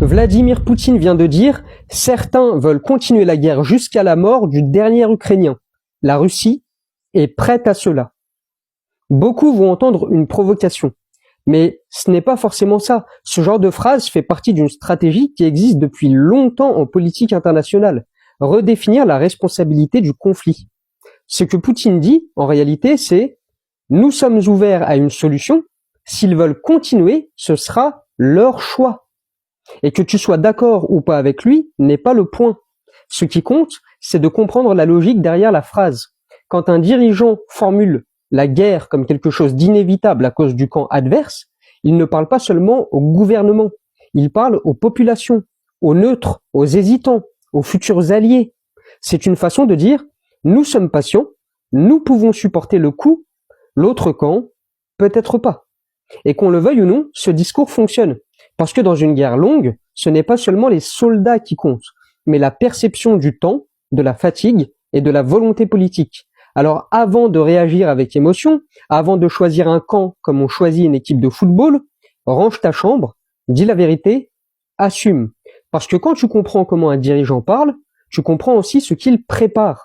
Vladimir Poutine vient de dire « Certains veulent continuer la guerre jusqu'à la mort du dernier Ukrainien. La Russie est prête à cela. » Beaucoup vont entendre une provocation. Mais ce n'est pas forcément ça. Ce genre de phrase fait partie d'une stratégie qui existe depuis longtemps en politique internationale. Redéfinir la responsabilité du conflit. Ce que Poutine dit, en réalité, c'est « Nous sommes ouverts à une solution. S'ils veulent continuer, ce sera leur choix. » Et que tu sois d'accord ou pas avec lui n'est pas le point. Ce qui compte, c'est de comprendre la logique derrière la phrase. Quand un dirigeant formule la guerre comme quelque chose d'inévitable à cause du camp adverse, il ne parle pas seulement au gouvernement, il parle aux populations, aux neutres, aux hésitants, aux futurs alliés. C'est une façon de dire « nous sommes patients, nous pouvons supporter le coup, l'autre camp, peut-être pas ». Et qu'on le veuille ou non, ce discours fonctionne. Parce que dans une guerre longue, ce n'est pas seulement les soldats qui comptent, mais la perception du temps, de la fatigue et de la volonté politique. Alors avant de réagir avec émotion, avant de choisir un camp comme on choisit une équipe de football, range ta chambre, dis la vérité, assume. Parce que quand tu comprends comment un dirigeant parle, tu comprends aussi ce qu'il prépare.